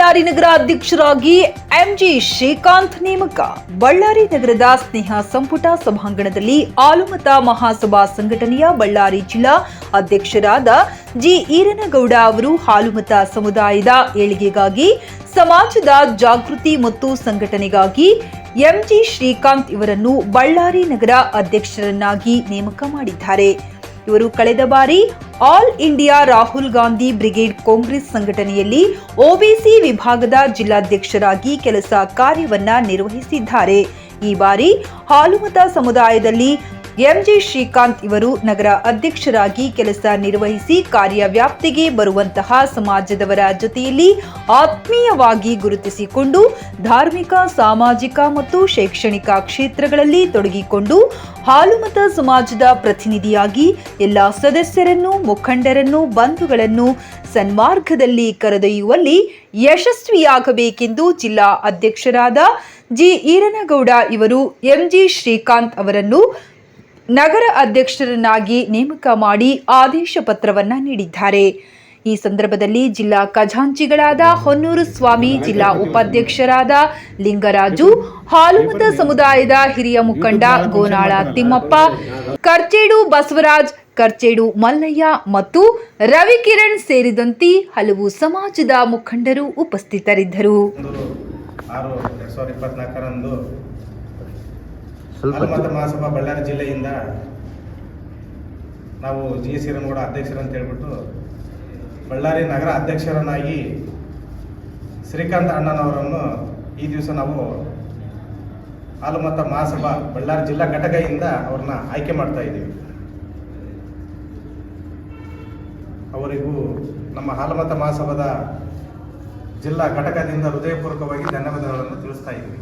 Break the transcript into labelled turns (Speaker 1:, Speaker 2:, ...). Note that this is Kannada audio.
Speaker 1: ಬಳ್ಳಾರಿ ನಗರ ಅಧ್ಯಕ್ಷರಾಗಿ ಎಂಜಿ ಶ್ರೀಕಾಂತ್ ನೇಮಕ. ಬಳ್ಳಾರಿ ನಗರದ ಸ್ನೇಹ ಸಂಪುಟ ಸಭಾಂಗಣದಲ್ಲಿ ಆಲುಮತ ಮಹಾಸಭಾ ಸಂಘಟನೆಯ ಬಳ್ಳಾರಿ ಜಿಲ್ಲಾ ಅಧ್ಯಕ್ಷರಾದ ಜಿ ಈರನಗೌಡ ಅವರು ಹಾಲುಮತ ಸಮುದಾಯದ ಏಳಿಗೆಗಾಗಿ, ಸಮಾಜದ ಜಾಗೃತಿ ಮತ್ತು ಸಂಘಟನೆಗಾಗಿ ಎಂಜಿ ಶ್ರೀಕಾಂತ್ ಇವರನ್ನು ಬಳ್ಳಾರಿ ನಗರ ಅಧ್ಯಕ್ಷರನ್ನಾಗಿ ನೇಮಕ ಮಾಡಿದ್ದಾರೆ. ಇವರು ಕಳೆದ ಬಾರಿ all India Rahul Gandhi brigade Congress ಸಂಘಟನೆಯಲ್ಲಿ ಒಬಿಸಿ ವಿಭಾಗದ ಜಿಲ್ಲಾಧ್ಯಕ್ಷರಾಗಿ ಕೆಲಸ ಕಾರ್ಯವನ್ನ ನಿರ್ವಹಿಸಿದ್ದಾರೆ. ಈ ಬಾರಿ ಹಾಲುಮತ ಸಮುದಾಯದಲ್ಲಿ ಎಂಜಿ ಶ್ರೀಕಾಂತ್ ಇವರು ನಗರ ಅಧ್ಯಕ್ಷರಾಗಿ ಕೆಲಸ ನಿರ್ವಹಿಸಿ ಕಾರ್ಯವ್ಯಾಪ್ತಿಗೆ ಬರುವಂತಹ ಸಮಾಜದವರ ಜೊತೆಯಲ್ಲಿ ಆತ್ಮೀಯವಾಗಿ ಗುರುತಿಸಿಕೊಂಡು ಧಾರ್ಮಿಕ, ಸಾಮಾಜಿಕ ಮತ್ತು ಶೈಕ್ಷಣಿಕ ಕ್ಷೇತ್ರಗಳಲ್ಲಿ ತೊಡಗಿಕೊಂಡು ಹಾಲುಮತ ಸಮಾಜದ ಪ್ರತಿನಿಧಿಯಾಗಿ ಎಲ್ಲ ಸದಸ್ಯರನ್ನು, ಮುಖಂಡರನ್ನು, ಬಂಧುಗಳನ್ನು ಸನ್ಮಾರ್ಗದಲ್ಲಿ ಕರೆದೊಯ್ಯುವಲ್ಲಿ ಯಶಸ್ವಿಯಾಗಬೇಕೆಂದು ಜಿಲ್ಲಾ ಅಧ್ಯಕ್ಷರಾದ ಜಿ ಈರನಗೌಡ ಇವರು ಎಂಜಿ ಶ್ರೀಕಾಂತ್ ಅವರನ್ನು ನಗರ ಅಧ್ಯಕ್ಷರನ್ನಾಗಿ ನೇಮಕ ಮಾಡಿ ಆದೇಶ ಪತ್ರವನ್ನ ನೀಡಿದ್ದಾರೆ. ಈ ಸಂದರ್ಭದಲ್ಲಿ ಜಿಲ್ಲಾ ಖಜಾಂಚಿಗಳಾದ ಹೊನ್ನೂರು ಸ್ವಾಮಿ, ಜಿಲ್ಲಾ ಉಪಾಧ್ಯಕ್ಷರಾದ ಲಿಂಗರಾಜು, ಹಾಲುಮತ ಸಮುದಾಯದ ಹಿರಿಯ ಮುಖಂಡ ಗೋನಾಳ ತಿಮ್ಮಪ್ಪ, ಕರ್ಚೇಡು ಬಸವರಾಜ್, ಕರ್ಚೇಡು ಮಲ್ಲಯ್ಯ ಮತ್ತು ರವಿಕಿರಣ್ ಸೇರಿದಂತೆ ಹಲವು ಸಮಾಜದ ಮುಖಂಡರು ಉಪಸ್ಥಿತರಿದ್ದರು.
Speaker 2: ಹಾಲುಮತ ಮಹಾಸಭಾ ಬಳ್ಳಾರಿ ಜಿಲ್ಲೆಯಿಂದ ನಾವು ಜಿ ಎಸ್ ಈರನಗೌಡ ಅಧ್ಯಕ್ಷರಂತ ಹೇಳ್ಬಿಟ್ಟು ಬಳ್ಳಾರಿ ನಗರ ಅಧ್ಯಕ್ಷರನ್ನಾಗಿ ಶ್ರೀಕಾಂತ್ ಅಣ್ಣನವರನ್ನು ಈ ದಿವಸ ನಾವು ಹಾಲುಮತ ಮಹಾಸಭಾ ಬಳ್ಳಾರಿ ಜಿಲ್ಲಾ ಘಟಕದಿಂದ ಅವ್ರನ್ನ ಆಯ್ಕೆ ಮಾಡ್ತಾ ಇದ್ದೀವಿ. ಅವರಿಗೂ ನಮ್ಮ ಹಾಲುಮತ ಮಹಾಸಭಾದ ಜಿಲ್ಲಾ ಘಟಕದಿಂದ ಹೃದಯಪೂರ್ವಕವಾಗಿ ಧನ್ಯವಾದಗಳನ್ನು ತಿಳಿಸ್ತಾ ಇದ್ದೀವಿ.